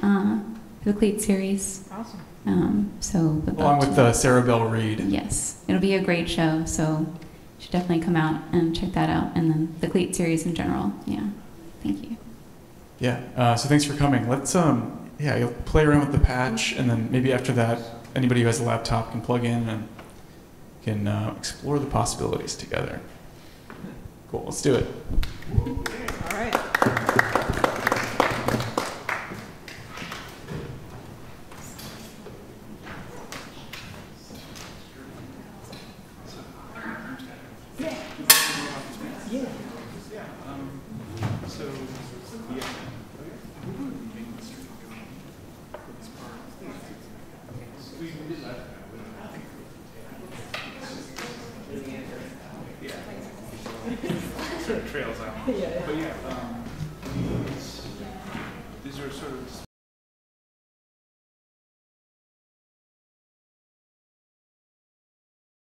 the CLEAT series.
Awesome.
So would
along
love
with
to-
Sarah Bell Reed.
Yes, it'll be a great show, so you should definitely come out and check that out. And then the CLEAT series in general. Yeah, thank you.
Yeah. So thanks for coming. Let's you'll play around with the patch, and then maybe after that, anybody who has a laptop can plug in and can explore the possibilities together. Cool. Let's do it.
All right.
Trails out. But yeah.